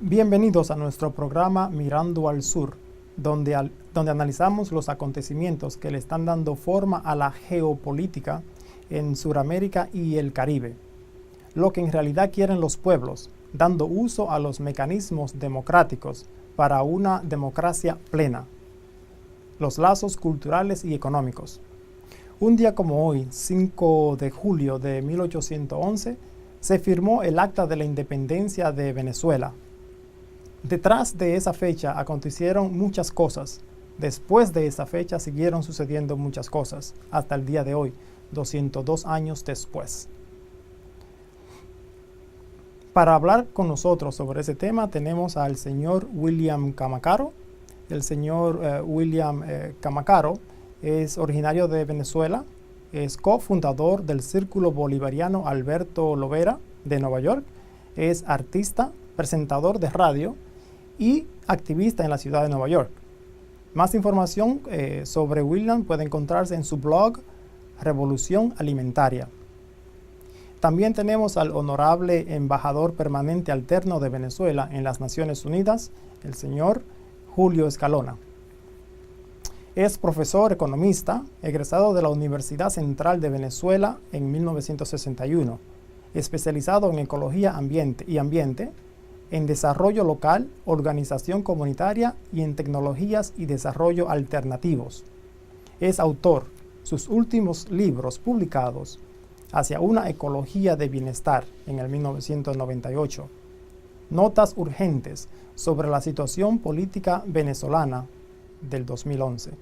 Bienvenidos a nuestro programa Mirando al Sur, donde analizamos los acontecimientos que le están dando forma a la geopolítica en Sudamérica y el Caribe, lo que en realidad quieren los pueblos, dando uso a los mecanismos democráticos para una democracia plena, los lazos culturales y económicos. Un día como hoy, 5 de julio de 1811, se firmó el Acta de la Independencia de Venezuela. Detrás de esa fecha acontecieron muchas cosas, Después de esa fecha siguieron sucediendo muchas cosas, hasta el día de hoy, 202 años después. Para hablar con nosotros sobre ese tema tenemos al señor William Camacaro. El señor William Camacaro es originario de Venezuela, es cofundador del Círculo Bolivariano Alberto Lovera de Nueva York, es artista, presentador de radio y activista en la ciudad de Nueva York. Más información sobre William puede encontrarse en su blog Revolución Alimentaria. También tenemos al honorable embajador permanente alterno de Venezuela en las Naciones Unidas, el señor Julio Escalona. Es profesor economista, egresado de la Universidad Central de Venezuela en 1961, especializado en ecología y ambiente, en desarrollo local, organización comunitaria y en tecnologías y desarrollo alternativos. Es autor. Sus últimos libros publicados, Hacia una ecología de bienestar en el 1998, Notas urgentes sobre la situación política venezolana del 2011.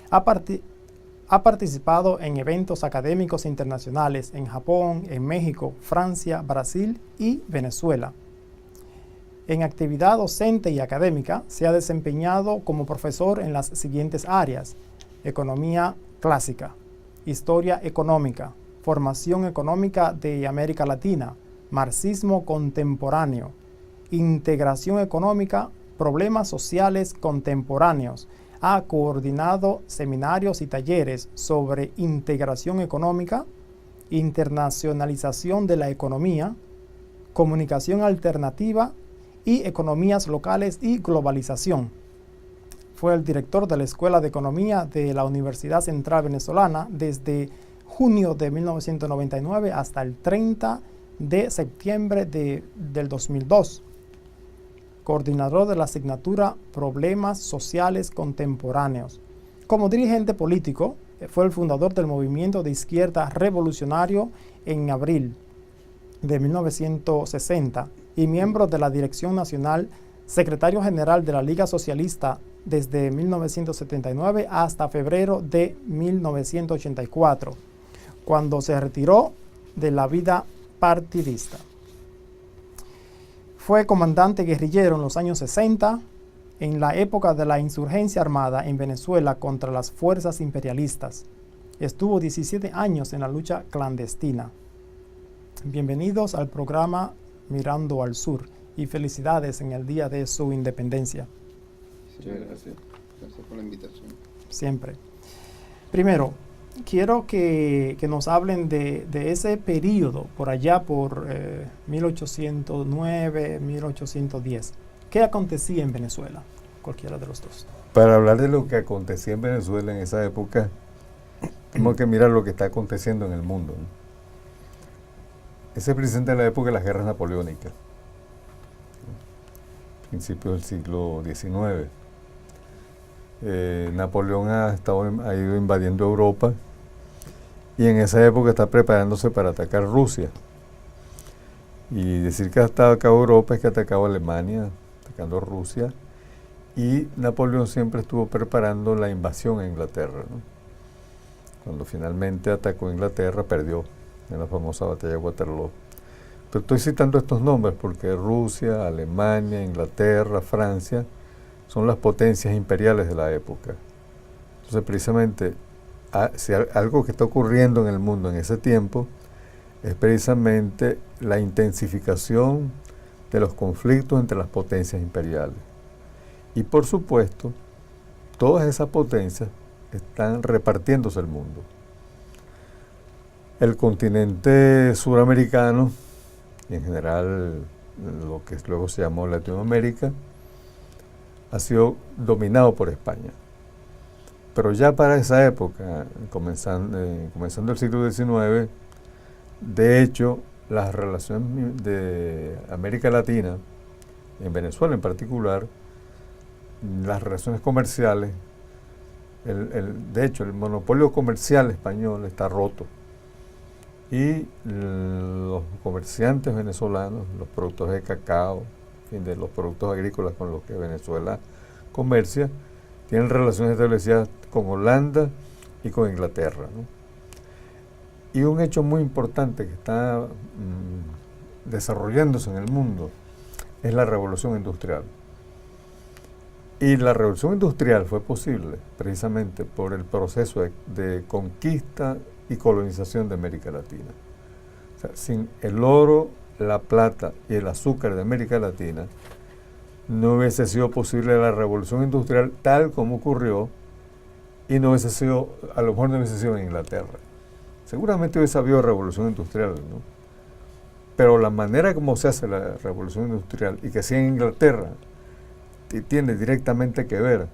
Ha participado en eventos académicos internacionales en Japón, en México, Francia, Brasil y Venezuela. En actividad docente y académica se ha desempeñado como profesor en las siguientes áreas: economía clásica, historia económica, formación económica de América Latina, marxismo contemporáneo, integración económica, problemas sociales contemporáneos. Ha coordinado seminarios y talleres sobre integración económica, internacionalización de la economía, comunicación alternativa y economías locales y globalización. Fue el director de la Escuela de Economía de la Universidad Central Venezolana desde junio de 1999 hasta el 30 de septiembre del 2002. Coordinador de la asignatura Problemas Sociales Contemporáneos. Como dirigente político, fue el fundador del movimiento de izquierda revolucionario en abril de 1960 y miembro de la Dirección Nacional, secretario general de la Liga Socialista desde 1979 hasta febrero de 1984, cuando se retiró de la vida partidista. Fue comandante guerrillero en los años 60, en la época de la insurgencia armada en Venezuela contra las fuerzas imperialistas. Estuvo 17 años en la lucha clandestina. Bienvenidos al programa Mirando al Sur y felicidades en el día de su independencia. Muchas gracias. Gracias por la invitación. Siempre. Primero, quiero que nos hablen de ese periodo, por allá por 1809, 1810. ¿Qué acontecía en Venezuela? Cualquiera de los dos. Para hablar de lo que acontecía en Venezuela en esa época, tenemos que mirar lo que está aconteciendo en el mundo, ¿no? Ese es precisamente la época de las guerras napoleónicas, principios del siglo XIX. Napoleón ha ido invadiendo Europa y en esa época está preparándose para atacar Rusia. Y decir que ha atacado Europa es que ha atacado Alemania, atacando Rusia, y Napoleón siempre estuvo preparando la invasión a Inglaterra, ¿no? Cuando finalmente atacó a Inglaterra, perdió en la famosa batalla de Waterloo. Pero estoy citando estos nombres porque Rusia, Alemania, Inglaterra, Francia son las potencias imperiales de la época. Entonces, precisamente, si algo que está ocurriendo en el mundo en ese tiempo es precisamente la intensificación de los conflictos entre las potencias imperiales. Y por supuesto, todas esas potencias están repartiéndose el mundo. El continente suramericano, y en general lo que luego se llamó Latinoamérica, ha sido dominado por España. Pero ya para esa época, comenzando el siglo XIX, de hecho, las relaciones de América Latina, en Venezuela en particular, las relaciones comerciales, de hecho, el monopolio comercial español está roto. Y los comerciantes venezolanos, los productores de cacao, en fin, de los productos agrícolas con los que Venezuela comercia, tienen relaciones establecidas con Holanda y con Inglaterra, ¿no? Y un hecho muy importante que está desarrollándose en el mundo es la revolución industrial. Y la revolución industrial fue posible precisamente por el proceso de conquista y colonización de América Latina. O sea, sin el oro, la plata y el azúcar de América Latina, no hubiese sido posible la revolución industrial tal como ocurrió, y no hubiese sido, a lo mejor no hubiese sido en Inglaterra. Seguramente hubiese habido revolución industrial, ¿no? Pero la manera como se hace la revolución industrial, y que sea en Inglaterra, tiene directamente que ver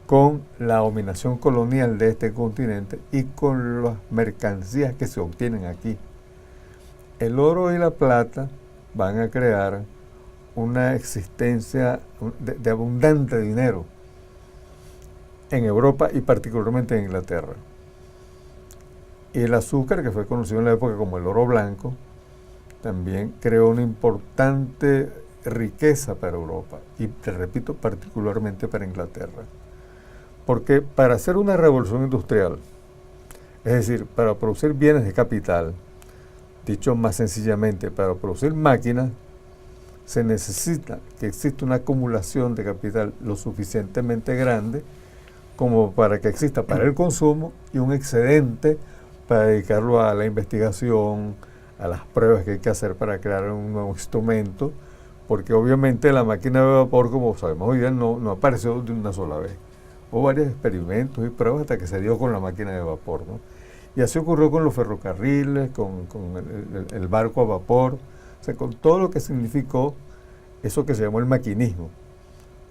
con la dominación colonial de este continente y con las mercancías que se obtienen aquí. El oro y la plata van a crear una existencia de abundante dinero en Europa y particularmente en Inglaterra. Y el azúcar, que fue conocido en la época como el oro blanco, también creó una importante riqueza para Europa y, te repito, particularmente para Inglaterra. Porque para hacer una revolución industrial, es decir, para producir bienes de capital, dicho más sencillamente, para producir máquinas, se necesita que exista una acumulación de capital lo suficientemente grande como para que exista para el consumo y un excedente para dedicarlo a la investigación, a las pruebas que hay que hacer para crear un nuevo instrumento, porque obviamente la máquina de vapor, como sabemos hoy día, no apareció de una sola vez. Hubo varios experimentos y pruebas hasta que se dio con la máquina de vapor, ¿no? Y así ocurrió con los ferrocarriles, con el barco a vapor, o sea, con todo lo que significó eso que se llamó el maquinismo.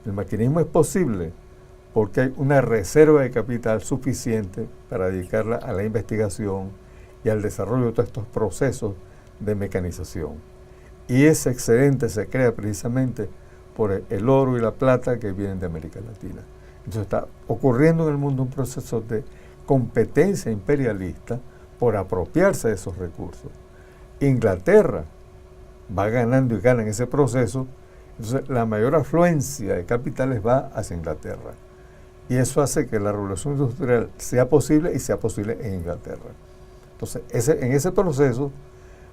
El maquinismo es posible porque hay una reserva de capital suficiente para dedicarla a la investigación y al desarrollo de todos estos procesos de mecanización. Y ese excedente se crea precisamente por el oro y la plata que vienen de América Latina. Entonces está ocurriendo en el mundo un proceso de competencia imperialista por apropiarse de esos recursos. Inglaterra va ganando y gana en ese proceso, entonces la mayor afluencia de capitales va hacia Inglaterra. Y eso hace que la revolución industrial sea posible y sea posible en Inglaterra. Entonces, en ese proceso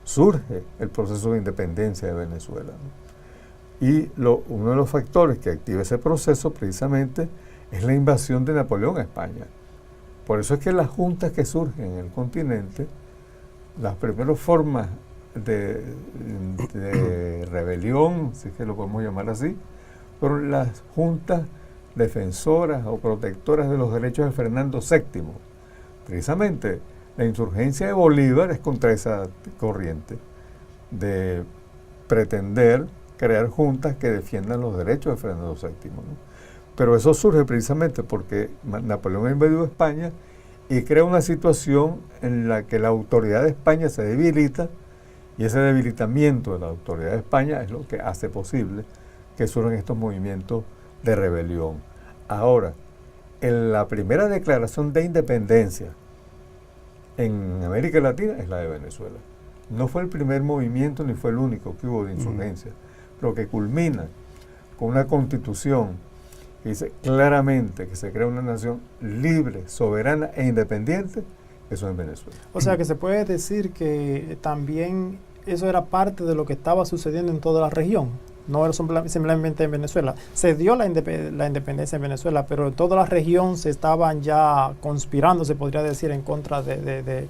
surge el proceso de independencia de Venezuela, ¿no? Y uno de los factores que activa ese proceso precisamente es la invasión de Napoleón a España. Por eso es que las juntas que surgen en el continente, las primeras formas de rebelión, si es que lo podemos llamar así, fueron las juntas defensoras o protectoras de los derechos de Fernando VII. Precisamente la insurgencia de Bolívar es contra esa corriente de pretender crear juntas que defiendan los derechos de Fernando VII, ¿no? Pero eso surge precisamente porque Napoleón ha invadido España y crea una situación en la que la autoridad de España se debilita, y ese debilitamiento de la autoridad de España es lo que hace posible que surjan estos movimientos de rebelión. Ahora, en la primera declaración de independencia en América Latina es la de Venezuela. No fue el primer movimiento ni fue el único que hubo de insurgencia, pero que culmina con una constitución que dice claramente que se crea una nación libre, soberana e independiente, eso es Venezuela. O sea que se puede decir que también eso era parte de lo que estaba sucediendo en toda la región. No era simplemente en Venezuela. Se dio la independencia en Venezuela, pero en toda la región se estaban ya conspirando, se podría decir, en contra de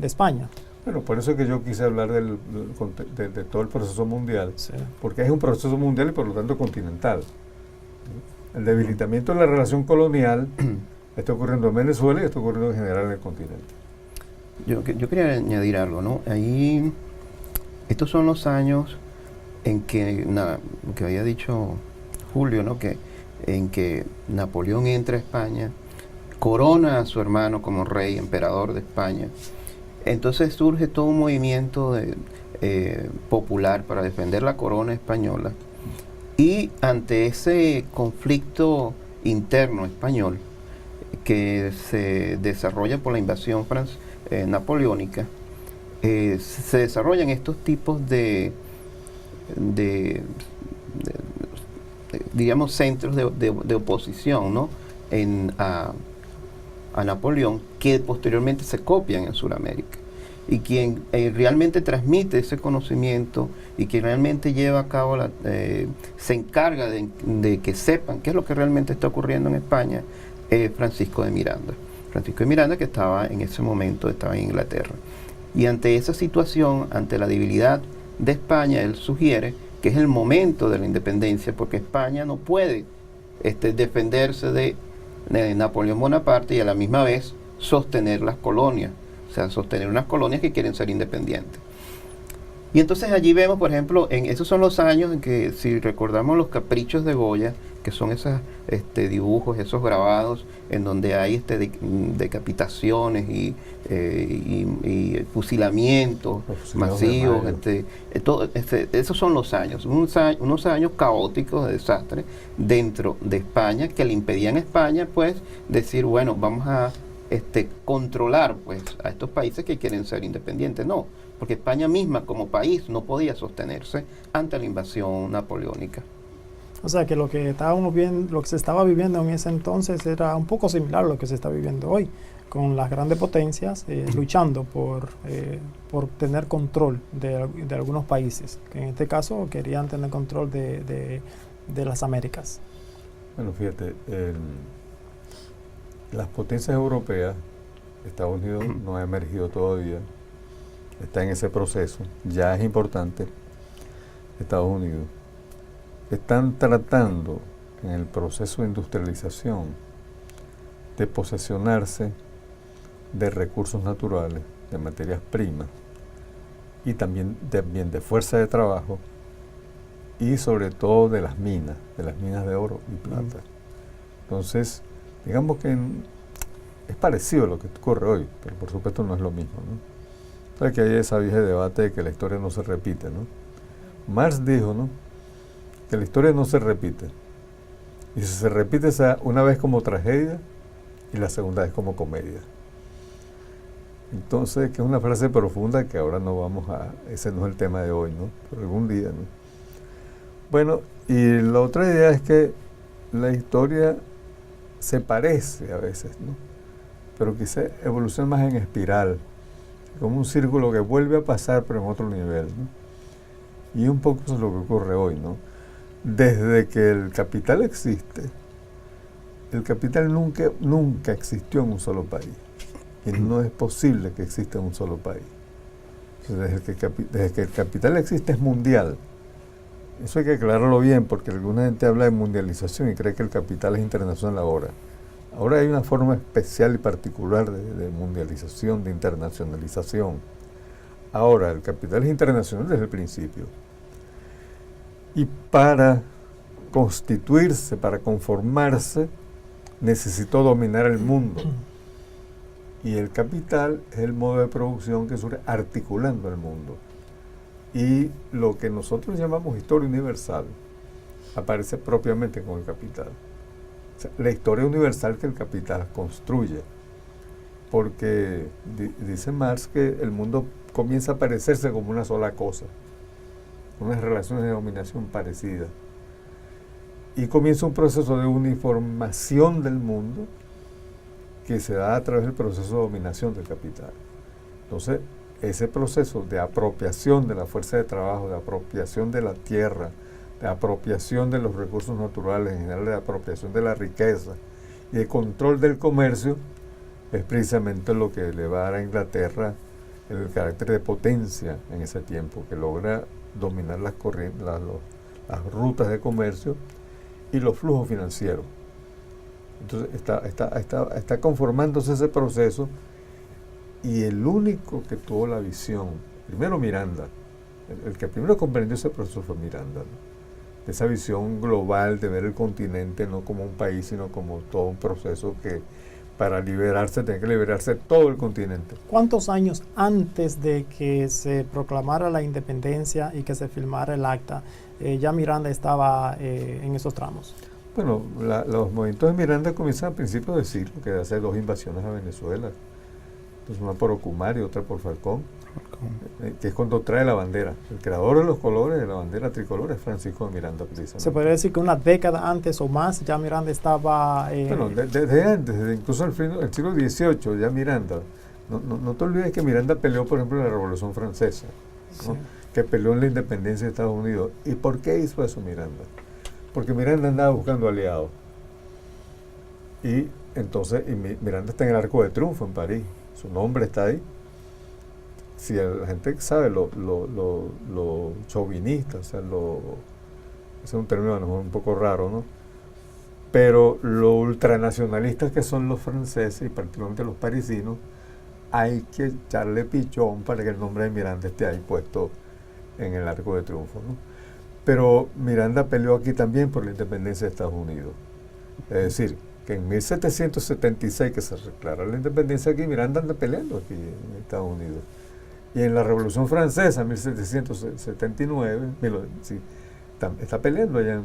España. Bueno, por eso es que yo quise hablar de todo el proceso mundial, sí, porque es un proceso mundial y por lo tanto continental. El debilitamiento de la relación colonial está ocurriendo en Venezuela y está ocurriendo en general en el continente. Yo quería añadir algo, ¿no? Ahí, estos son los años en que había dicho Julio, ¿no? En que Napoleón entra a España, corona a su hermano como rey, emperador de España. Entonces surge todo un movimiento popular para defender la corona española, y ante ese conflicto interno español que se desarrolla por la invasión napoleónica, se desarrollan estos tipos de diríamos, centros de oposición, ¿no? A Napoleón, que posteriormente se copian en Sudamérica. Y quien realmente transmite ese conocimiento y quien realmente lleva a cabo, se encarga de que sepan qué es lo que realmente está ocurriendo en España, es Francisco de Miranda. Francisco de Miranda, que estaba en ese momento, estaba en Inglaterra. Y ante esa situación, ante la debilidad de España, él sugiere que es el momento de la independencia, porque España no puede defenderse de Napoleón Bonaparte y a la misma vez sostener las colonias, o sea, sostener unas colonias que quieren ser independientes. Y entonces allí vemos, por ejemplo, esos son los años en que, si recordamos los caprichos de Goya, que son esos dibujos, esos grabados en donde hay decapitaciones y fusilamientos masivos, esos son los años, unos años caóticos de desastre dentro de España, que le impedían a España, pues, decir, bueno, vamos a controlar, pues, a estos países que quieren ser independientes. No, porque España misma como país no podía sostenerse ante la invasión napoleónica. O sea que lo que se estaba viviendo en ese entonces era un poco similar a lo que se está viviendo hoy, con las grandes potencias luchando por tener control de algunos países, que en este caso querían tener control de las Américas. Bueno, fíjate, las potencias europeas, Estados Unidos no ha emergido todavía, está en ese proceso, ya es importante. Estados Unidos están tratando en el proceso de industrialización de posesionarse de recursos naturales, de materias primas y también de fuerza de trabajo, y sobre todo de las minas de oro y plata. Entonces, digamos que es parecido a lo que ocurre hoy, pero por supuesto no es lo mismo, ¿no? O sea, que hay ese viejo debate de que la historia no se repite, ¿no? Marx dijo, ¿no?, que la historia no se repite. Y si se repite, sea una vez como tragedia y la segunda vez como comedia. Entonces, que es una frase profunda que ahora no vamos a... Ese no es el tema de hoy, ¿no? Pero algún día, ¿no? Bueno, y la otra idea es que la historia se parece a veces, ¿no? Pero quizá evoluciona más en espiral, como un círculo que vuelve a pasar, pero en otro nivel, ¿no? Y un poco eso es lo que ocurre hoy, ¿no? Desde que el capital existe, el capital nunca existió en un solo país. Y no es posible que exista en un solo país. Desde que el capital existe es mundial. Eso hay que aclararlo bien, porque alguna gente habla de mundialización y cree que el capital es internacional ahora. Ahora hay una forma especial y particular de mundialización, de internacionalización. Ahora, el capital es internacional desde el principio. Y para constituirse, para conformarse, necesitó dominar el mundo. Y el capital es el modo de producción que surge articulando el mundo. Y lo que nosotros llamamos historia universal aparece propiamente con el capital. O sea, la historia universal que el capital construye. Porque dice Marx que el mundo comienza a parecerse como una sola cosa, unas relaciones de dominación parecidas. Y comienza un proceso de uniformación del mundo que se da a través del proceso de dominación del capital. Entonces, ese proceso de apropiación de la fuerza de trabajo, de apropiación de la tierra, de apropiación de los recursos naturales, en general de apropiación de la riqueza y de control del comercio, es precisamente lo que le va a dar a Inglaterra el carácter de potencia en ese tiempo, que logra dominar las rutas de comercio y los flujos financieros. Entonces está conformándose ese proceso, y el único que tuvo la visión, primero Miranda, el que primero comprendió ese proceso fue Miranda, ¿no? Esa visión global de ver el continente no como un país, sino como todo un proceso que para liberarse tiene que liberarse todo el continente. ¿Cuántos años antes de que se proclamara la independencia y que se firmara el acta, ya Miranda estaba en esos tramos? Bueno, los movimientos de Miranda comienzan a principios del siglo, que hace 2 invasiones a Venezuela. Entonces una por Ocumar y otra por Falcón, que es cuando trae la bandera. El creador de los colores de la bandera tricolor es Francisco de Miranda, precisamente. Se podría decir que una década antes o más ya Miranda estaba... Bueno, desde antes, incluso el siglo XVIII, ya Miranda. No te olvides que Miranda peleó, por ejemplo, en la Revolución Francesa, ¿no? Sí. Que peleó en la independencia de Estados Unidos. ¿Y por qué hizo eso Miranda? Porque Miranda andaba buscando aliados. Y entonces Miranda está en el Arco de Triunfo en París. Su nombre está ahí. Si la gente sabe lo chauvinista, o sea, ese es un término a lo mejor un poco raro, ¿no? Pero lo ultranacionalistas que son los franceses y particularmente los parisinos, hay que echarle pichón para que el nombre de Miranda esté ahí puesto en el Arco de Triunfo, ¿no? Pero Miranda peleó aquí también por la independencia de Estados Unidos. Es decir, que en 1776, que se declara la independencia aquí, Miranda anda peleando aquí en Estados Unidos. Y en la Revolución Francesa, en 1779, está peleando allá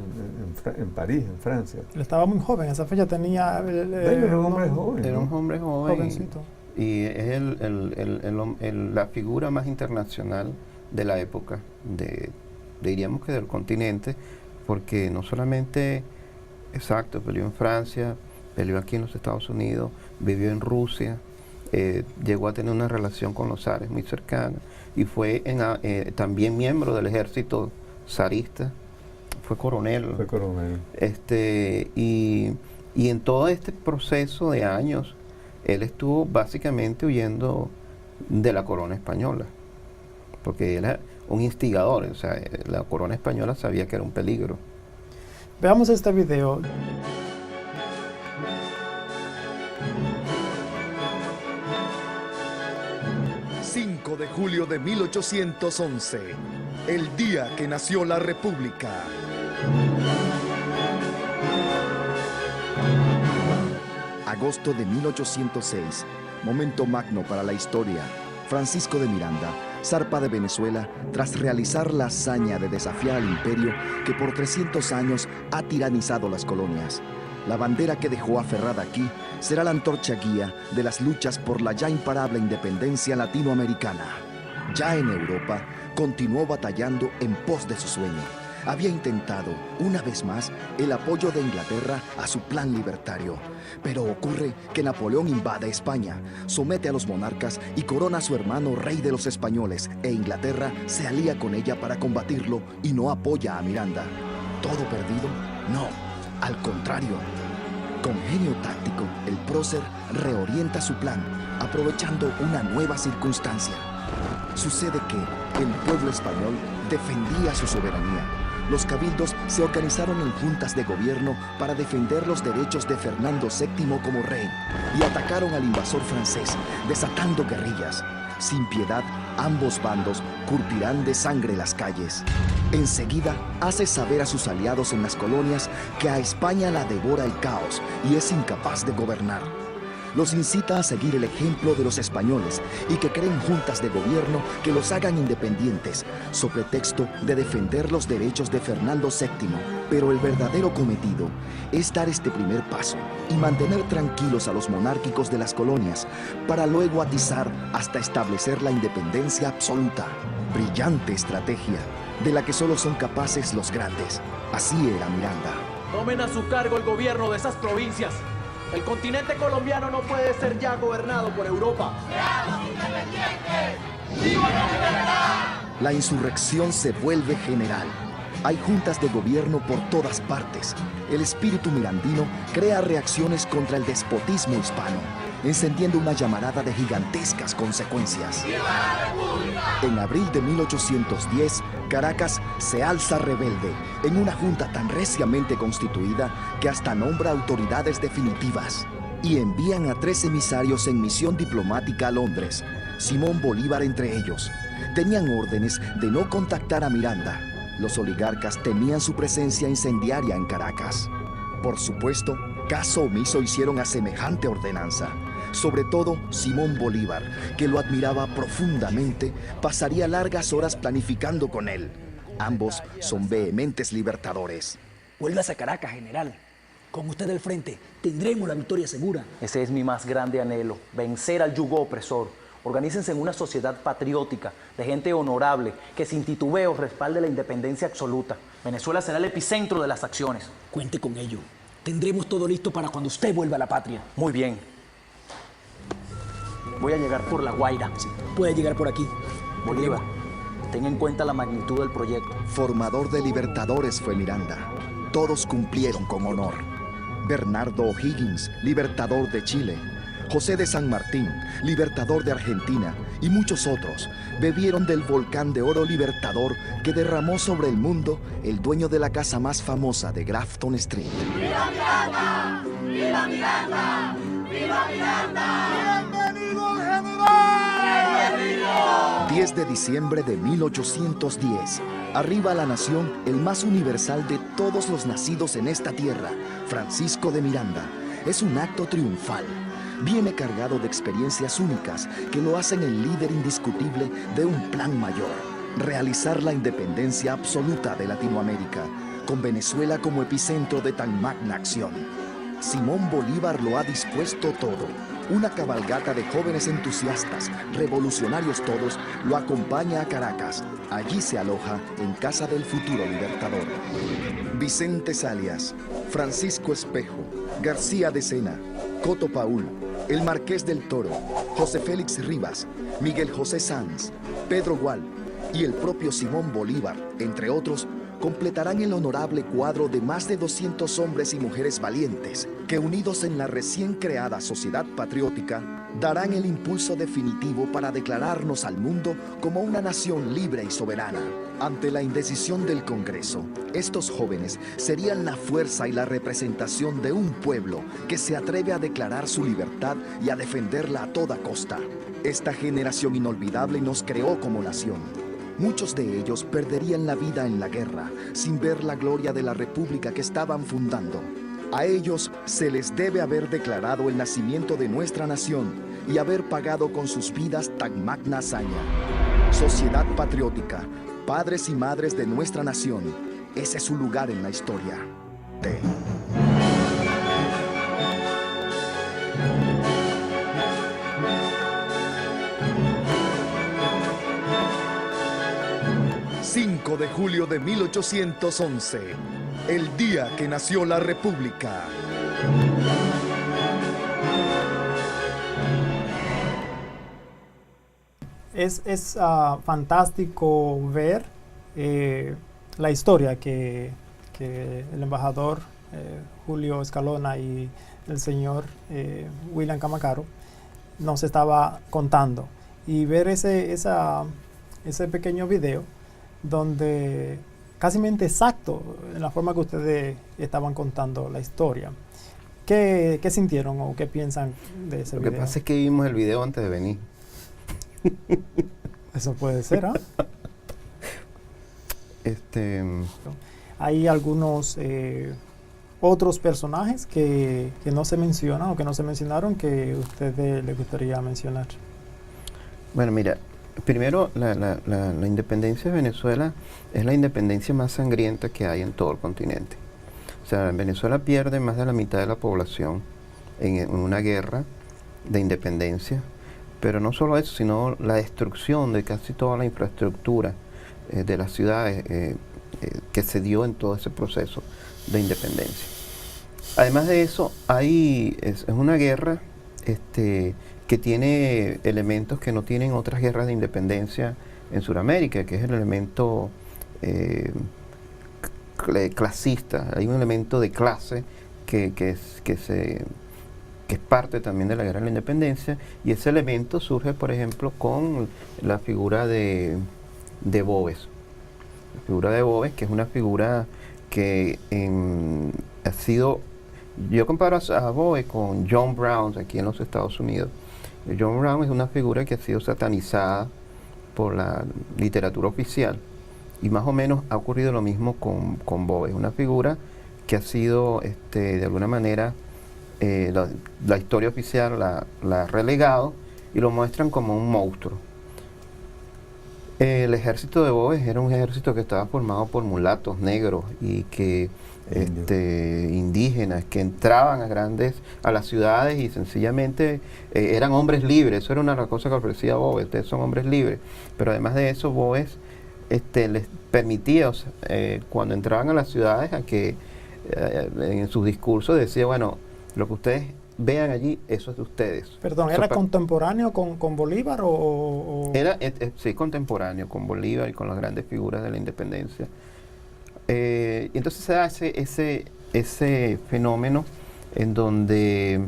en París, en Francia. Él estaba muy joven, esa fecha tenía... Era un hombre joven. Era un hombre joven. Jovencito. Y es la figura más internacional de la época, diríamos que del continente, porque no solamente, exacto, peleó en Francia, peleó aquí en los Estados Unidos, vivió en Rusia, llegó a tener una relación con los zares muy cercana y fue también miembro del ejército zarista, fue coronel. Fue coronel. Y en todo este proceso de años, él estuvo básicamente huyendo de la corona española, porque él era un instigador, o sea, la corona española sabía que era un peligro. Veamos este video. 5 de julio de 1811, el día que nació la República. Agosto de 1806, momento magno para la historia. Francisco de Miranda zarpa de Venezuela tras realizar la hazaña de desafiar al imperio que por 300 años ha tiranizado las colonias. La bandera que dejó aferrada aquí será la antorcha guía de las luchas por la ya imparable independencia latinoamericana. Ya en Europa, continuó batallando en pos de su sueño. Había intentado, una vez más, el apoyo de Inglaterra a su plan libertario. Pero ocurre que Napoleón invade España, somete a los monarcas y corona a su hermano rey de los españoles, e Inglaterra se alía con ella para combatirlo y no apoya a Miranda. ¿Todo perdido? No, al contrario. Con genio táctico, el prócer reorienta su plan, aprovechando una nueva circunstancia. Sucede que el pueblo español defendía su soberanía. Los cabildos se organizaron en juntas de gobierno para defender los derechos de Fernando VII como rey y atacaron al invasor francés, desatando guerrillas. Sin piedad, ambos bandos curtirán de sangre las calles. Enseguida, hace saber a sus aliados en las colonias que a España la devora el caos y es incapaz de gobernar. Los incita a seguir el ejemplo de los españoles y que creen juntas de gobierno que los hagan independientes, so pretexto de defender los derechos de Fernando VII. Pero el verdadero cometido es dar este primer paso y mantener tranquilos a los monárquicos de las colonias para luego atizar hasta establecer la independencia absoluta. Brillante estrategia, de la que solo son capaces los grandes. Así era Miranda. Tomen a su cargo el gobierno de esas provincias. El continente colombiano no puede ser ya gobernado por Europa. ¡Seamos independientes! ¡Viva la libertad! La insurrección se vuelve general. Hay juntas de gobierno por todas partes. El espíritu mirandino crea reacciones contra el despotismo hispano, encendiendo una llamarada de gigantescas consecuencias. ¡Viva la República! En abril de 1810, Caracas se alza rebelde en una junta tan reciamente constituida que hasta nombra autoridades definitivas. Y envían a 3 emisarios en misión diplomática a Londres, Simón Bolívar entre ellos. Tenían órdenes de no contactar a Miranda. Los oligarcas temían su presencia incendiaria en Caracas. Por supuesto, caso omiso hicieron a semejante ordenanza. Sobre todo Simón Bolívar, que lo admiraba profundamente, pasaría largas horas planificando con él. Ambos son vehementes libertadores. Vuelvas a Caracas, general. Con usted al frente, tendremos la victoria segura. Ese es mi más grande anhelo, vencer al yugo opresor. Organícense en una sociedad patriótica, de gente honorable, que sin titubeo respalde la independencia absoluta. Venezuela será el epicentro de las acciones. Cuente con ello. Tendremos todo listo para cuando usted vuelva a la patria. Muy bien. Voy a llegar por La Guaira. Sí, puede llegar por aquí. Bolívar, ten en cuenta la magnitud del proyecto. Formador de libertadores fue Miranda. Todos cumplieron con honor. Bernardo O'Higgins, libertador de Chile. José de San Martín, libertador de Argentina, y muchos otros bebieron del volcán de oro libertador que derramó sobre el mundo el dueño de la casa más famosa de Grafton Street. ¡Viva Miranda! ¡Viva Miranda! ¡Viva Miranda! ¡Bienvenido, general! ¡Bienvenido! 10 de diciembre de 1810. Arriba a la nación el más universal de todos los nacidos en esta tierra, Francisco de Miranda. Es un acto triunfal. Viene cargado de experiencias únicas que lo hacen el líder indiscutible de un plan mayor: realizar la independencia absoluta de Latinoamérica, con Venezuela como epicentro de tan magna acción. Simón Bolívar lo ha dispuesto todo. Una cabalgata de jóvenes entusiastas, revolucionarios todos, lo acompaña a Caracas. Allí se aloja en casa del futuro libertador. Vicente Salias, Francisco Espejo, García de Sena, Coto Paul, el Marqués del Toro, José Félix Rivas, Miguel José Sanz, Pedro Gual y el propio Simón Bolívar, entre otros, completarán el honorable cuadro de más de 200 hombres y mujeres valientes que, unidos en la recién creada Sociedad Patriótica, darán el impulso definitivo para declararnos al mundo como una nación libre y soberana. Ante la indecisión del Congreso, estos jóvenes serían la fuerza y la representación de un pueblo que se atreve a declarar su libertad y a defenderla a toda costa. Esta generación inolvidable nos creó como nación. Muchos de ellos perderían la vida en la guerra, sin ver la gloria de la república que estaban fundando. A ellos se les debe haber declarado el nacimiento de nuestra nación y haber pagado con sus vidas tan magna hazaña. Sociedad Patriótica, padres y madres de nuestra nación, ese es su lugar en la historia. T. ...5 de julio de 1811... el día que nació la República. Es fantástico ver la historia que el embajador Julio Escalona y el señor William Camacaro nos estaba contando, y ver ese pequeño video donde casi exacto en la forma que ustedes estaban contando la historia. ¿Qué sintieron o qué piensan de ese video? Lo que pasa es que vimos el video antes de venir. Eso puede ser, ¿ah? Hay algunos otros personajes que no se mencionan o que no se mencionaron que a ustedes les gustaría mencionar. Bueno, mira, primero la independencia de Venezuela es la independencia más sangrienta que hay en todo el continente. O sea, Venezuela pierde más de la mitad de la población en una guerra de independencia, pero no solo eso, sino la destrucción de casi toda la infraestructura de las ciudades que se dio en todo ese proceso de independencia. Además de eso, es una guerra que tiene elementos que no tienen otras guerras de independencia en Sudamérica, que es el elemento clasista. Hay un elemento de clase que es parte también de la guerra de la independencia, y ese elemento surge, por ejemplo, con la figura de Boves. La figura de Boves, que es una figura que ha sido... Yo comparo a Boves con John Brown aquí en los Estados Unidos. John Brown es una figura que ha sido satanizada por la literatura oficial, y más o menos ha ocurrido lo mismo con Boves. Una figura que ha sido, de alguna manera, la historia oficial la ha relegado y lo muestran como un monstruo. El ejército de Boves era un ejército que estaba formado por mulatos negros y que indígenas que entraban a las ciudades y sencillamente eran hombres libres. Eso era una de las cosas que ofrecía Boves, ustedes son hombres libres. Pero además de eso, Boves les permitía, o sea, cuando entraban a las ciudades, a que en sus discursos decía, bueno, lo que ustedes vean allí, eso es de ustedes. Perdón, ¿era contemporáneo con Bolívar o...? Era, sí, contemporáneo con Bolívar y con las grandes figuras de la independencia. Y entonces se hace ese fenómeno en donde,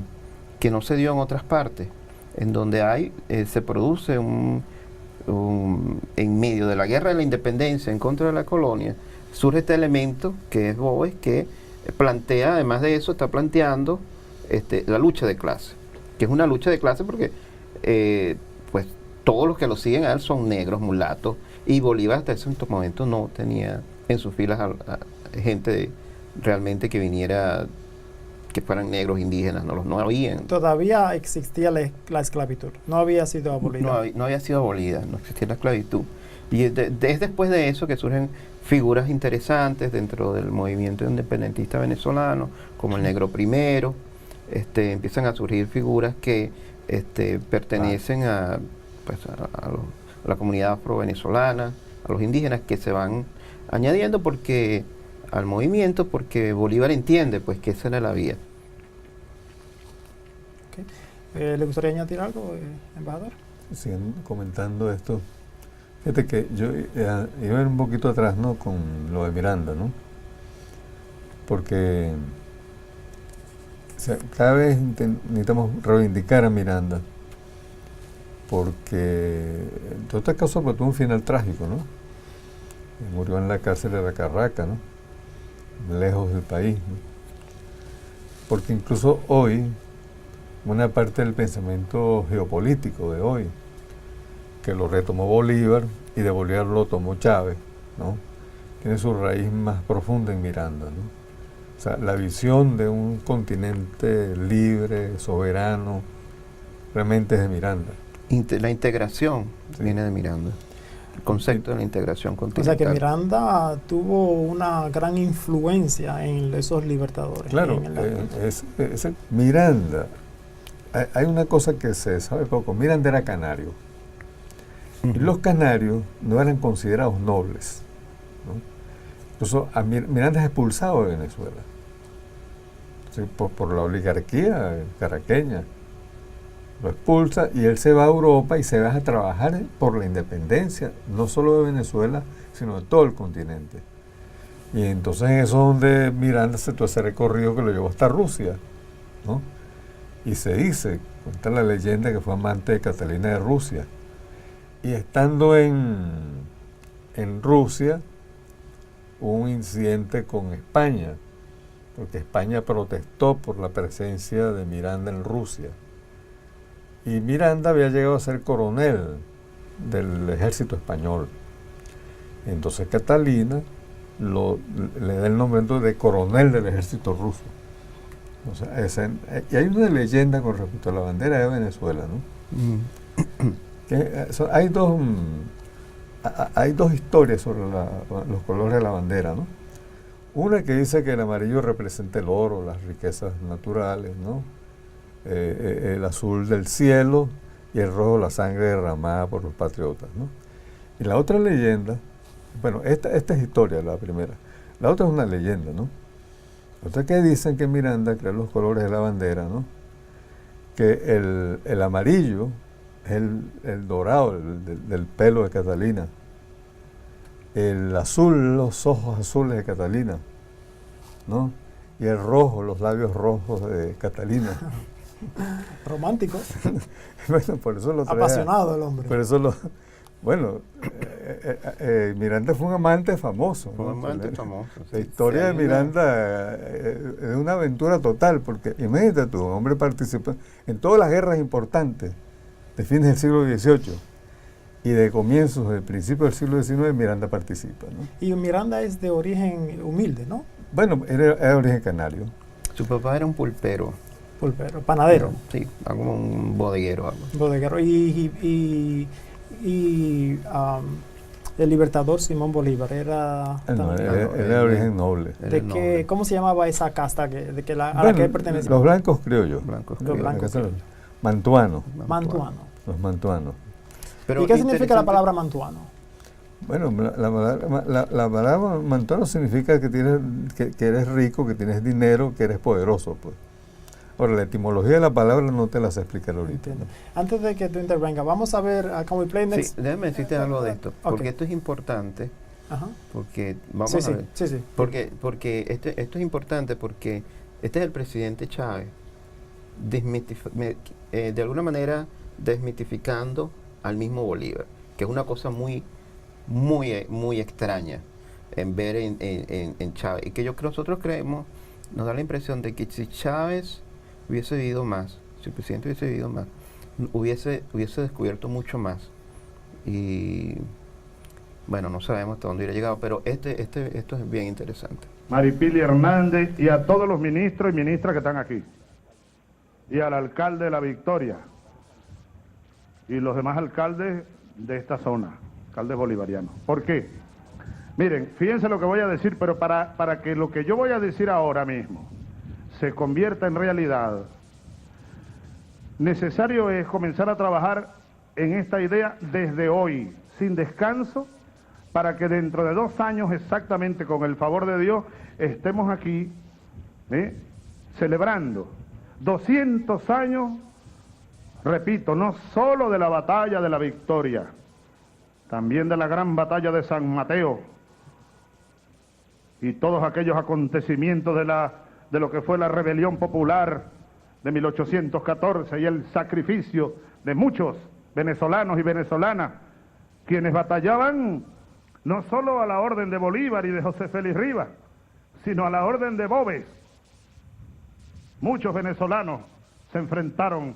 que no se dio en otras partes, en donde se produce en medio de la guerra de la independencia en contra de la colonia, surge este elemento que es Boves, que plantea, además de eso, está planteando la lucha de clase, que es una lucha de clase porque pues todos los que lo siguen a él son negros, mulatos, y Bolívar hasta ese momento no tenía en sus filas a gente realmente que viniera, que fueran negros, indígenas, no habían. Todavía existía la esclavitud, no había sido abolida. No había sido abolida, no existía la esclavitud. Y es después de eso que surgen figuras interesantes dentro del movimiento independentista venezolano, como el Negro Primero. Empiezan a surgir figuras que pertenecen a la comunidad afro-venezolana, a los indígenas, que se van añadiendo al movimiento, porque Bolívar entiende pues que esa era la vía. Okay. ¿Le gustaría añadir algo, embajador? Siguen comentando esto. Fíjate que yo iba un poquito atrás, ¿no?, con lo de Miranda, ¿no? Porque cada vez necesitamos reivindicar a Miranda, porque en todo este caso tuvo un final trágico, ¿no? Murió en la cárcel de la Carraca, ¿no?, lejos del país, ¿no? Porque incluso hoy, una parte del pensamiento geopolítico de hoy, que lo retomó Bolívar y de Bolívar lo tomó Chávez, ¿no?, tiene su raíz más profunda en Miranda, ¿no? O sea, la visión de un continente libre, soberano, realmente es de Miranda. La integración viene de Miranda. El concepto de la integración continental. O sea que Miranda tuvo una gran influencia en esos libertadores. Claro, Miranda, hay una cosa que se sabe poco. Miranda era canario. Y los canarios no eran considerados nobles, ¿no? Incluso Miranda es expulsado de Venezuela, ¿sí?, por la oligarquía caraqueña. Lo expulsa y él se va a Europa y se va a trabajar por la independencia, no solo de Venezuela, sino de todo el continente. Y entonces eso es donde Miranda hace todo ese recorrido que lo llevó hasta Rusia, ¿no? Y se dice, cuenta la leyenda, que fue amante de Catalina de Rusia. Y estando en Rusia, hubo un incidente con España, porque España protestó por la presencia de Miranda en Rusia. Y Miranda había llegado a ser coronel del ejército español. Entonces Catalina le da el nombre de coronel del ejército ruso. O sea, y hay una leyenda con respecto a la bandera de Venezuela, ¿no? Hay dos historias sobre los colores de la bandera, ¿no? Una que dice que el amarillo representa el oro, las riquezas naturales, ¿no? El azul del cielo y el rojo la sangre derramada por los patriotas, ¿no? Y la otra leyenda, bueno, esta es historia, la primera. La otra es una leyenda, ¿no? Otra que dicen que Miranda creó los colores de la bandera, ¿no? Que el amarillo es el dorado del pelo de Catalina. El azul, los ojos azules de Catalina, ¿no? Y el rojo, los labios rojos de Catalina. Romántico. Bueno, por eso lo traía. Apasionado el hombre. Por eso Miranda fue un amante famoso. Fue un ¿no? amante famoso. La historia de Miranda es una aventura total, porque imagínate tú, un hombre participa en todas las guerras importantes de fines del siglo XVIII y de comienzos del principio del siglo XIX. Miranda participa, ¿no? Y Miranda es de origen humilde, ¿no? Bueno, era de origen canario. Su papá era un pulpero. Pulpero, panadero. Sí, como un bodeguero. Bodeguero. el libertador Simón Bolívar era No, también- él era de origen noble. de que, ¿cómo se llamaba esa casta de que a la Bueno, que él pertenecía? los blancos criollos. Blancos Los criollos. blancos Acá son los mantuanos, Mantuano. los mantuanos. Pero ¿Y qué significa la interesante- palabra mantuano? Bueno, la palabra mantuano significa que que eres rico, que tienes dinero, que eres poderoso, pues. Ahora, la etimología de la palabra no te la sé explicar ahorita. Entiendo. Antes de que tú intervenga, vamos a ver Can We Play Next. Sí, déjame decirte algo de esto, porque Ok. esto es importante, Ajá. porque vamos Sí, a sí, ver. sí. Porque esto es importante porque este es el presidente Chávez de alguna manera desmitificando al mismo Bolívar, que es una cosa muy extraña en ver en Chávez, y que nosotros creemos, nos da la impresión de que si Chávez hubiese vivido más, si el presidente hubiese vivido más, hubiese descubierto mucho más, y bueno, no sabemos hasta dónde hubiera llegado, pero esto es bien interesante. Maripili Hernández y a todos los ministros y ministras que están aquí, y al alcalde de La Victoria, y los demás alcaldes de esta zona, alcaldes bolivarianos. ¿Por qué? Miren, fíjense lo que voy a decir, pero para que lo que yo voy a decir ahora mismo se convierta en realidad, necesario es comenzar a trabajar en esta idea desde hoy, sin descanso, para que dentro de 2 años exactamente, con el favor de Dios, estemos aquí celebrando 200 años, repito, no solo de la batalla de La Victoria, también de la gran batalla de San Mateo y todos aquellos acontecimientos de lo que fue la rebelión popular de 1814 y el sacrificio de muchos venezolanos y venezolanas, quienes batallaban no solo a la orden de Bolívar y de José Félix Rivas, sino a la orden de Boves. Muchos venezolanos se enfrentaron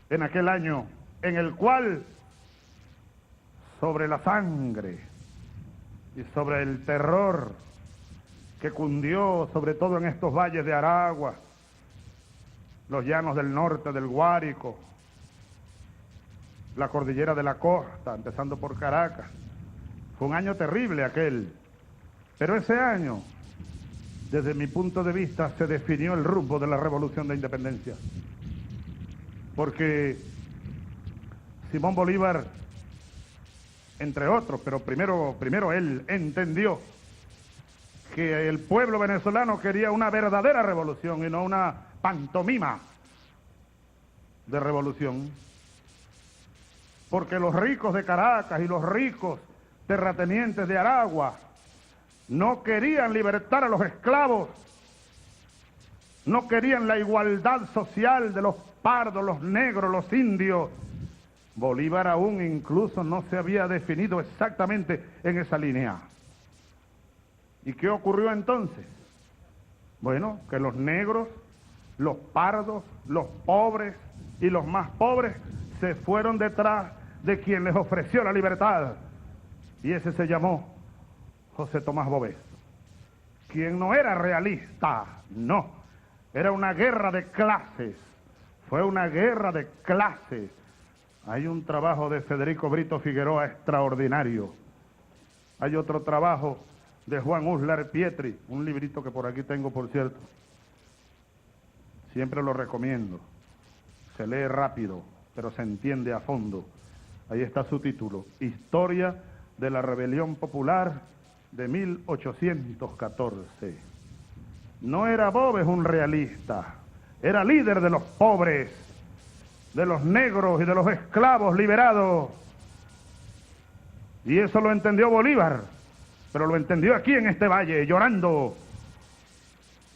en aquel año en el cual, sobre la sangre y sobre el terror que cundió sobre todo en estos valles de Aragua, los llanos del norte del Guárico, la cordillera de la costa, empezando por Caracas. Fue un año terrible aquel, pero ese año, desde mi punto de vista, se definió el rumbo de la Revolución de Independencia, porque Simón Bolívar, entre otros, pero primero él entendió que el pueblo venezolano quería una verdadera revolución y no una pantomima de revolución, porque los ricos de Caracas y los ricos terratenientes de Aragua no querían libertar a los esclavos, no querían la igualdad social de los pardos, los negros, los indios. Bolívar aún incluso no se había definido exactamente en esa línea. ¿Y qué ocurrió entonces? Bueno, que los negros, los pardos, los pobres y los más pobres se fueron detrás de quien les ofreció la libertad. Y ese se llamó José Tomás Boves, quien no era realista, no. Era una guerra de clases, fue una guerra de clases. Hay un trabajo de Federico Brito Figueroa extraordinario. Hay otro trabajo de Juan Uslar Pietri, un librito que por aquí tengo, por cierto. Siempre lo recomiendo. Se lee rápido, pero se entiende a fondo. Ahí está su título, Historia de la Rebelión Popular de 1814. No era Boves un realista, era líder de los pobres, de los negros y de los esclavos liberados. Y eso lo entendió Bolívar, pero lo entendió aquí en este valle, llorando,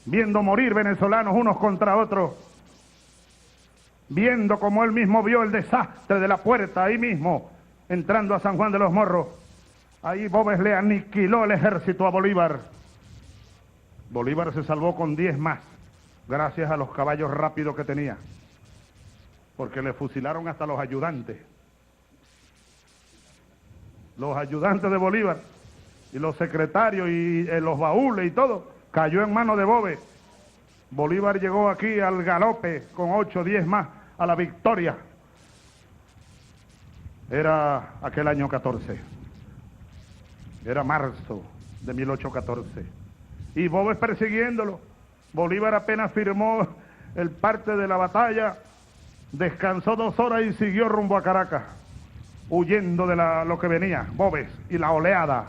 viendo morir venezolanos unos contra otros, viendo como él mismo vio el desastre de la puerta ahí mismo, entrando a San Juan de los Morros. Ahí Boves le aniquiló el ejército a Bolívar. Bolívar se salvó con 10 más, gracias a los caballos rápidos que tenía, porque le fusilaron hasta los ayudantes. Los ayudantes de Bolívar y los secretarios y los baúles y todo, cayó en manos de Boves. Bolívar llegó aquí al galope con 8 o 10 más a La Victoria. Era aquel año 14. Era marzo de 1814. Y Boves persiguiéndolo. Bolívar apenas firmó el parte de la batalla, descansó 2 horas y siguió rumbo a Caracas, huyendo de lo que venía, Boves y la oleada.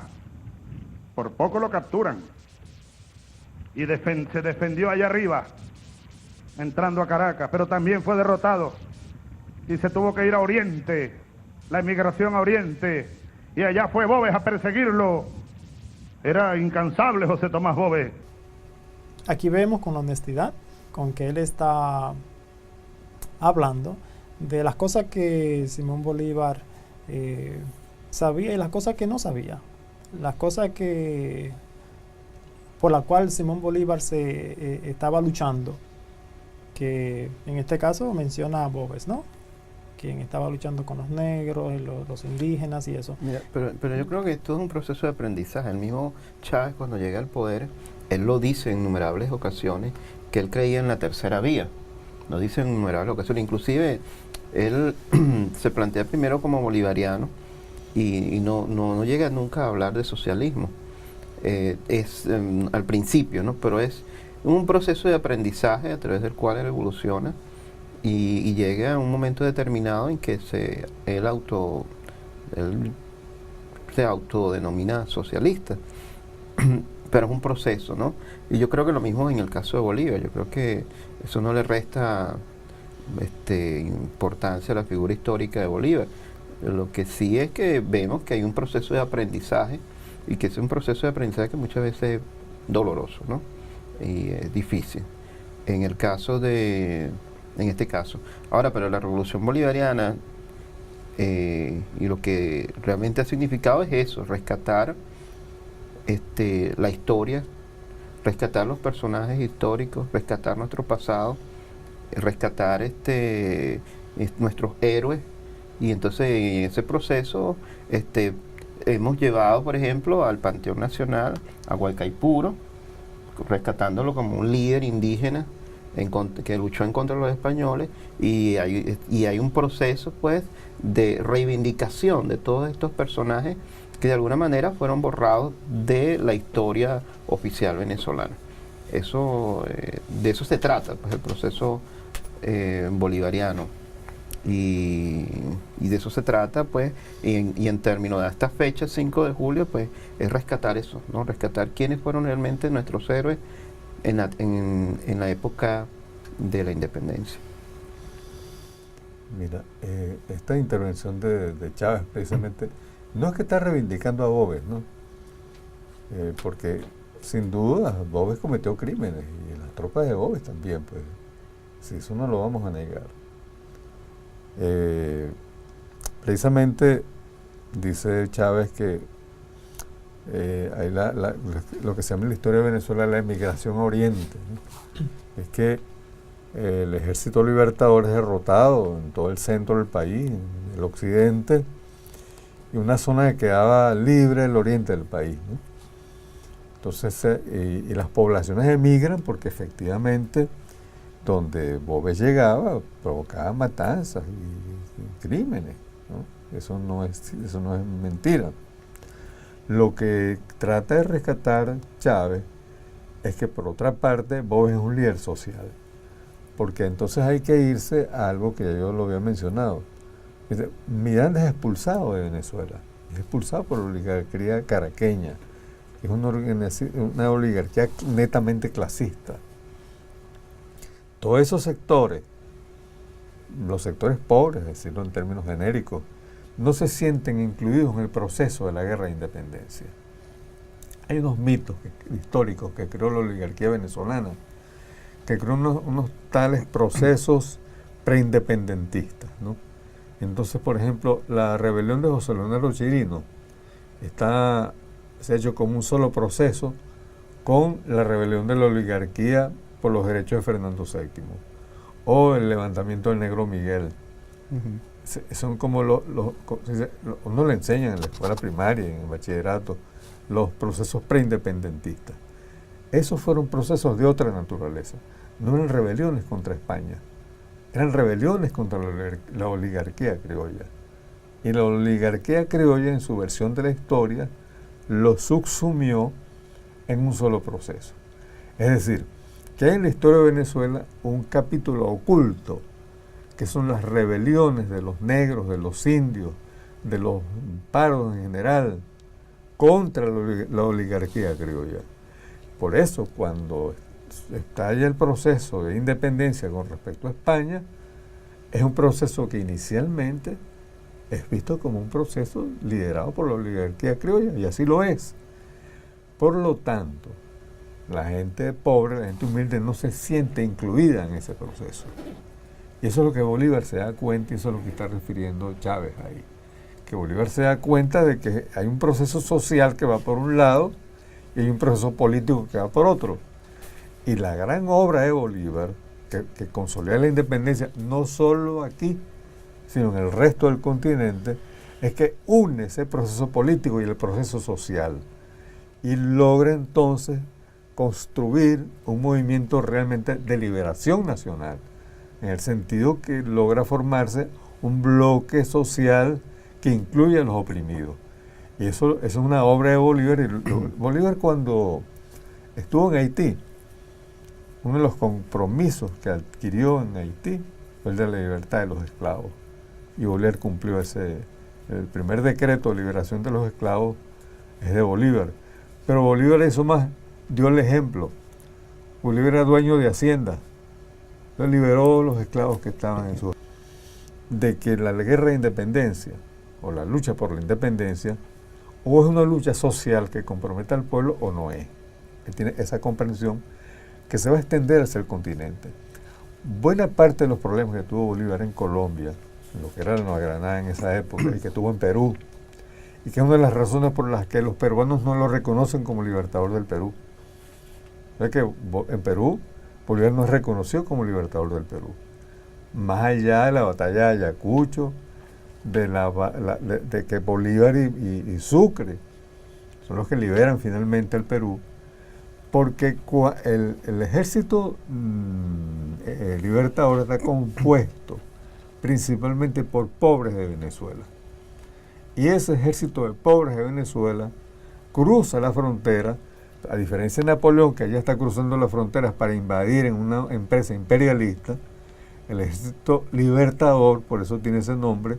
Por poco lo capturan. Y se defendió allá arriba, entrando a Caracas, pero también fue derrotado. Y se tuvo que ir a Oriente, la emigración a Oriente. Y allá fue Boves a perseguirlo. Era incansable José Tomás Boves. Aquí vemos con la honestidad con que él está hablando de las cosas que Simón Bolívar sabía y las cosas que no sabía. Las cosas que por la cual Simón Bolívar se estaba luchando, que en este caso menciona a Boves, ¿no? Quien estaba luchando con los negros, los indígenas y eso. Mira, pero yo creo que esto es un proceso de aprendizaje. El mismo Chávez, cuando llega al poder, él lo dice en innumerables ocasiones que él creía en la tercera vía. Lo dice en innumerables ocasiones. Inclusive, él se plantea primero como bolivariano y no llega nunca a hablar de socialismo. Al principio, ¿no? Pero es un proceso de aprendizaje a través del cual él evoluciona y llega a un momento determinado en que él se autodenomina socialista. Pero es un proceso, ¿no? Y yo creo que lo mismo en el caso de Bolívar. Yo creo que eso no le resta importancia a la figura histórica de Bolívar. Lo que sí es que vemos que hay un proceso de aprendizaje y que es un proceso de aprendizaje que muchas veces es doloroso, ¿no? Y es difícil. En este caso. Ahora, pero la revolución bolivariana y lo que realmente ha significado es eso, rescatar la historia, rescatar los personajes históricos, rescatar nuestro pasado, rescatar nuestros héroes. Y entonces en ese proceso hemos llevado, por ejemplo, al Panteón Nacional a Guaycaipuro, rescatándolo como un líder indígena que luchó en contra de los españoles, y hay un proceso pues de reivindicación de todos estos personajes que de alguna manera fueron borrados de la historia oficial venezolana. De eso se trata, pues, el proceso bolivariano. Y de eso se trata, pues, y en términos de esta fecha, 5 de julio, pues, es rescatar eso, ¿no? Rescatar quiénes fueron realmente nuestros héroes en la época de la independencia. Mira, esta intervención de Chávez precisamente no es que está reivindicando a Boves, ¿no? Porque sin duda Boves cometió crímenes y las tropas de Boves también, pues, si eso no lo vamos a negar. Precisamente dice Chávez que hay lo que se llama en la historia de Venezuela la emigración a Oriente, ¿no? Es que el ejército libertador es derrotado en todo el centro del país, en el occidente, y una zona que quedaba libre el oriente del país, ¿no? Entonces, y las poblaciones emigran porque efectivamente donde Boves llegaba provocaba matanzas y crímenes, ¿no? Eso no es mentira. Lo que trata de rescatar Chávez es que, por otra parte, Boves es un líder social, porque entonces hay que irse a algo que yo lo había mencionado. Miranda es expulsado de Venezuela, es expulsado por la oligarquía caraqueña, es una oligarquía netamente clasista. Todos esos sectores, los sectores pobres, decirlo en términos genéricos, no se sienten incluidos en el proceso de la guerra de independencia. Hay unos mitos históricos que creó la oligarquía venezolana, que creó unos tales procesos preindependentistas, ¿no? Entonces, por ejemplo, la rebelión de José Leonardo Chirino se ha hecho como un solo proceso con la rebelión de la oligarquía por los derechos de Fernando VII, o el levantamiento del Negro Miguel. Son como uno le enseña en la escuela primaria, en el bachillerato, los procesos preindependentistas. Esos fueron procesos de otra naturaleza, no eran rebeliones contra España, eran rebeliones contra la oligarquía criolla. Y la oligarquía criolla, en su versión de la historia, lo subsumió en un solo proceso. Es decir, que hay en la historia de Venezuela un capítulo oculto, que son las rebeliones de los negros, de los indios, de los pardos en general, contra la oligarquía criolla. Por eso, cuando estalla el proceso de independencia con respecto a España, es un proceso que inicialmente es visto como un proceso liderado por la oligarquía criolla, y así lo es. Por lo tanto, la gente pobre, la gente humilde, no se siente incluida en ese proceso. Y eso es lo que Bolívar se da cuenta, y eso es lo que está refiriendo Chávez ahí. Que Bolívar se da cuenta de que hay un proceso social que va por un lado y hay un proceso político que va por otro. Y la gran obra de Bolívar, que consolida la independencia, no solo aquí, sino en el resto del continente, es que une ese proceso político y el proceso social. Y logra entonces construir un movimiento realmente de liberación nacional, en el sentido que logra formarse un bloque social que incluye a los oprimidos. Y eso es una obra de Bolívar. Y Bolívar, cuando estuvo en Haití, uno de los compromisos que adquirió en Haití fue el de la libertad de los esclavos. Y Bolívar cumplió el primer decreto de liberación de los esclavos es de Bolívar. Pero Bolívar hizo más, dio el ejemplo. Bolívar era dueño de hacienda. Él liberó los esclavos que estaban en su... De que la guerra de independencia, o la lucha por la independencia, o es una lucha social que compromete al pueblo o no es. Él tiene esa comprensión que se va a extender hacia el continente. Buena parte de los problemas que tuvo Bolívar en Colombia, en lo que era la Nueva Granada en esa época, y que tuvo en Perú, y que es una de las razones por las que los peruanos no lo reconocen como libertador del Perú. Es que en Perú, Bolívar no es reconocido como libertador del Perú. Más allá de la batalla de Ayacucho, de que Bolívar y Sucre son los que liberan finalmente el Perú, porque el ejército libertador está compuesto principalmente por pobres de Venezuela. Y ese ejército de pobres de Venezuela cruza la frontera, a diferencia de Napoleón, que allá está cruzando las fronteras para invadir en una empresa imperialista. El ejército libertador, por eso tiene ese nombre,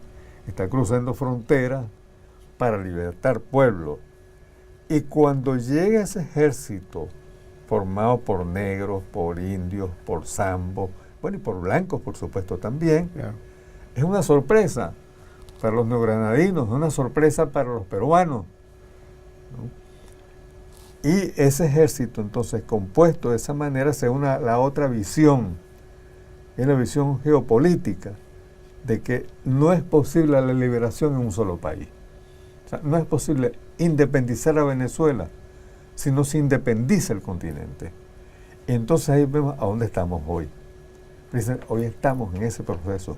está cruzando fronteras para libertar pueblos. Y cuando llega ese ejército, formado por negros, por indios, por zambos, bueno, y por blancos, por supuesto, también, es una sorpresa para los neogranadinos, es una sorpresa para los peruanos, ¿no? Y ese ejército, entonces, compuesto de esa manera, se une a la otra visión, es la visión geopolítica, de que no es posible la liberación en un solo país. O sea, no es posible independizar a Venezuela si no se independiza el continente. Y entonces ahí vemos a dónde estamos hoy. Dicen, hoy estamos en ese proceso,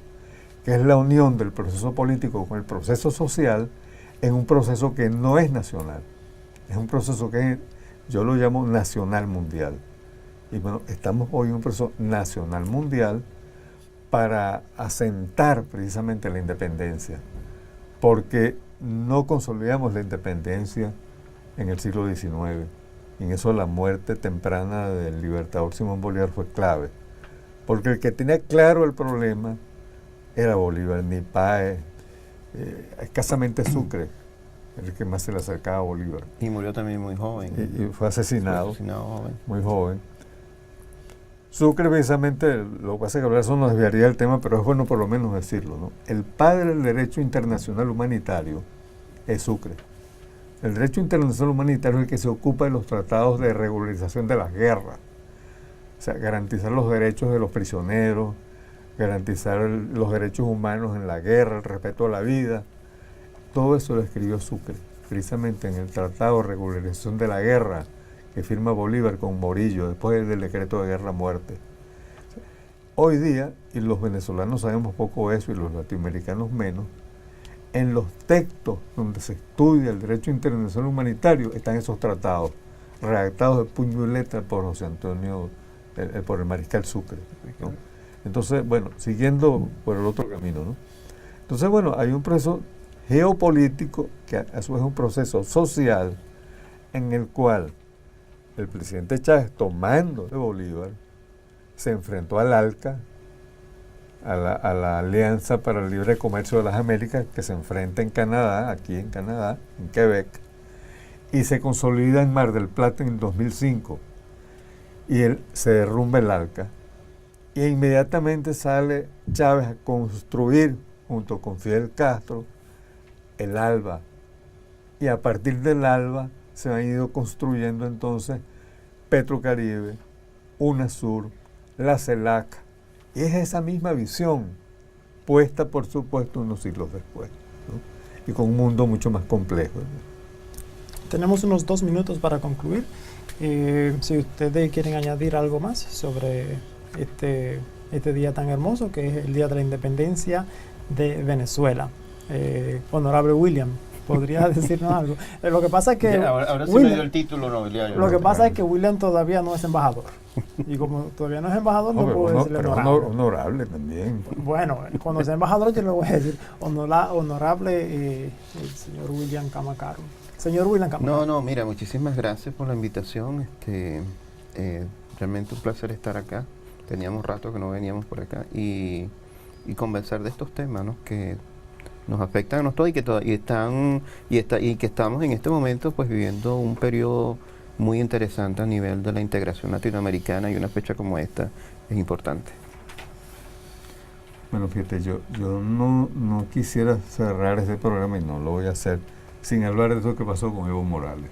que es la unión del proceso político con el proceso social, en un proceso que no es nacional. Es un proceso que yo lo llamo nacional mundial. Y bueno, estamos hoy en un proceso nacional mundial para asentar precisamente la independencia, porque no consolidamos la independencia en el siglo XIX. Y en eso la muerte temprana del libertador Simón Bolívar fue clave, porque el que tenía claro el problema era Bolívar, ni Páez, escasamente Sucre, el que más se le acercaba a Bolívar. Y murió también muy joven. Y fue asesinado, joven. Muy joven. Sucre, precisamente, lo que pasa es que hablar eso nos desviaría del tema, pero es bueno por lo menos decirlo, ¿no? El padre del derecho internacional humanitario es Sucre. El derecho internacional humanitario es el que se ocupa de los tratados de regularización de las guerras. O sea, garantizar los derechos de los prisioneros, garantizar los derechos humanos en la guerra, el respeto a la vida. Todo eso lo escribió Sucre, precisamente en el Tratado de Regularización de la Guerra que firma Bolívar con Morillo después del decreto de guerra-muerte. Hoy día, y los venezolanos sabemos poco eso y los latinoamericanos menos, en los textos donde se estudia el derecho internacional humanitario están esos tratados, redactados de puño y letra por José Antonio, por el mariscal Sucre, ¿no? Entonces, bueno, siguiendo por el otro camino, ¿no? Entonces, bueno, hay un proceso geopolítico que a su vez es un proceso social, en el cual el presidente Chávez, tomando de Bolívar, se enfrentó al ALCA, a la Alianza para el Libre Comercio de las Américas, que se enfrenta en Canadá, aquí en Canadá, en Quebec, y se consolida en Mar del Plata en 2005. Y se derrumba el ALCA. Y inmediatamente sale Chávez a construir, junto con Fidel Castro, el ALBA. Y a partir del ALBA se han ido construyendo entonces Petrocaribe, UNASUR, la CELAC. Y es esa misma visión, puesta por supuesto unos siglos después, ¿no? Y con un mundo mucho más complejo, ¿no? Tenemos unos 2 minutos para concluir. Si ustedes quieren añadir algo más sobre este día tan hermoso, que es el Día de la Independencia de Venezuela. Honorable William, ¿podría decirnos algo? Lo que pasa es que ahora sí William, me dio el título nobiliario. lo que pasa es que William todavía no es embajador. Y como todavía no es embajador, no puedo decirle pero honorable. honorable también. Bueno, cuando sea embajador yo le voy a decir honorable el señor William Camacaro. Señor William Camacaro. No, mira, muchísimas gracias por la invitación. Realmente un placer estar acá. Teníamos rato que no veníamos por acá y conversar de estos temas, ¿no? Que nos afectan a nosotros y que estamos en este momento pues viviendo un periodo muy interesante a nivel de la integración latinoamericana, y una fecha como esta es importante. Bueno, fíjate, yo no quisiera cerrar este programa, y no lo voy a hacer sin hablar de eso que pasó con Evo Morales.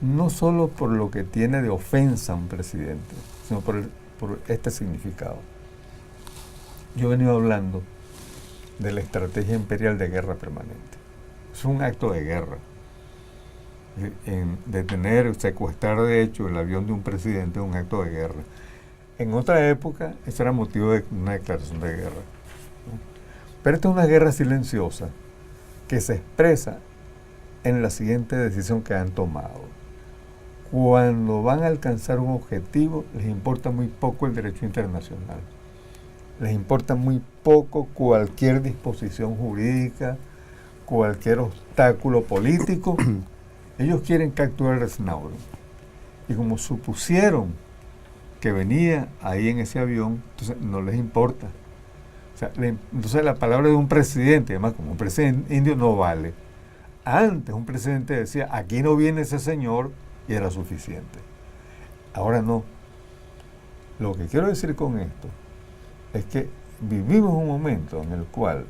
No solo por lo que tiene de ofensa a un presidente, sino por este significado. Yo he venido hablando de la estrategia imperial de guerra permanente. Es un acto de guerra. En detener, secuestrar de hecho el avión de un presidente es un acto de guerra. En otra época eso era motivo de una declaración de guerra, ¿no? Pero esta es una guerra silenciosa que se expresa en la siguiente decisión que han tomado. Cuando van a alcanzar un objetivo, les importa muy poco el derecho internacional. Les importa muy poco cualquier disposición jurídica, cualquier obstáculo político. Ellos quieren capturar a Snowden. Y como supusieron que venía ahí en ese avión, entonces no les importa. O sea, entonces la palabra de un presidente, además como un presidente indio, no vale. Antes un presidente decía, aquí no viene ese señor, y era suficiente. Ahora no. Lo que quiero decir con esto es que vivimos un momento en el cual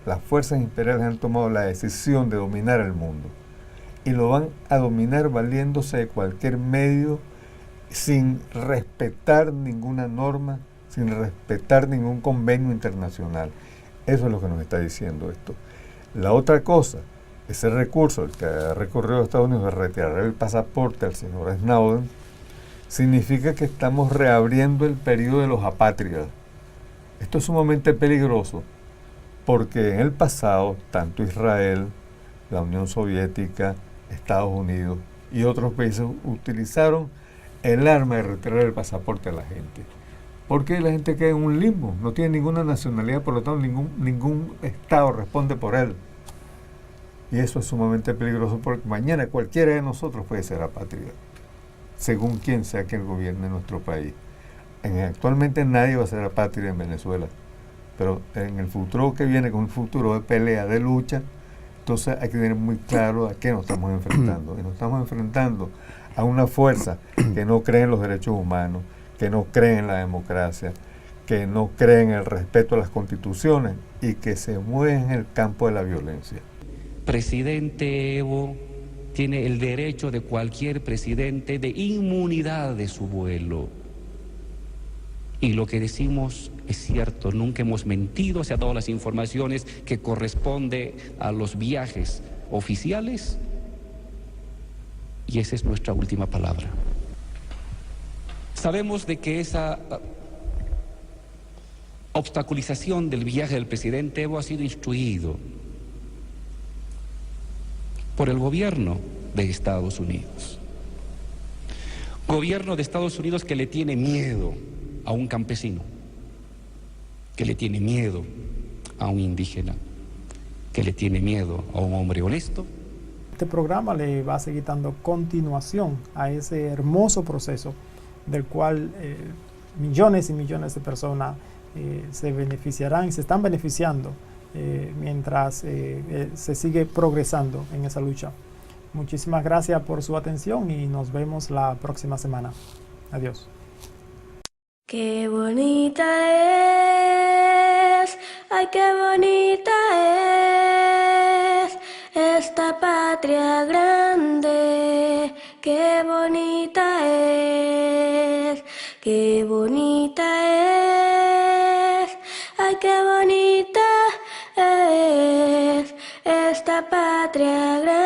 las fuerzas imperiales han tomado la decisión de dominar el mundo, y lo van a dominar valiéndose de cualquier medio, sin respetar ninguna norma, sin respetar ningún convenio internacional. Eso es lo que nos está diciendo esto. La otra cosa, ese recurso, el que ha recurrido a Estados Unidos de retirar el pasaporte al señor Snowden, significa que estamos reabriendo el periodo de los apátridas. Esto es sumamente peligroso, porque en el pasado, tanto Israel, la Unión Soviética, Estados Unidos y otros países utilizaron el arma de retirar el pasaporte a la gente. Porque la gente queda en un limbo, no tiene ninguna nacionalidad, por lo tanto ningún Estado responde por él. Y eso es sumamente peligroso, porque mañana cualquiera de nosotros puede ser apátrida, según quien sea que gobierne nuestro país. Actualmente nadie va a ser apátrida en Venezuela, pero en el futuro que viene, con un futuro de pelea, de lucha, entonces hay que tener muy claro a qué nos estamos enfrentando. Y nos estamos enfrentando a una fuerza que no cree en los derechos humanos, que no cree en la democracia, que no cree en el respeto a las constituciones y que se mueve en el campo de la violencia. Presidente Evo tiene el derecho de cualquier presidente de inmunidad de su vuelo. Y lo que decimos es cierto, nunca hemos mentido, se han dado las informaciones que corresponde a los viajes oficiales, y esa es nuestra última palabra. Sabemos de que esa obstaculización del viaje del presidente Evo ha sido instruido por el gobierno de Estados Unidos. Gobierno de Estados Unidos que le tiene miedo a un campesino, que le tiene miedo a un indígena, que le tiene miedo a un hombre honesto. este programa le va a seguir dando continuación a ese hermoso proceso del cual millones y millones de personas se beneficiarán y se están beneficiando mientras se sigue progresando en esa lucha. Muchísimas gracias por su atención y nos vemos la próxima semana. Adiós. Qué bonita es, ay, qué bonita es esta patria grande. Qué bonita es, qué bonita es, ay, qué bonita es esta patria grande.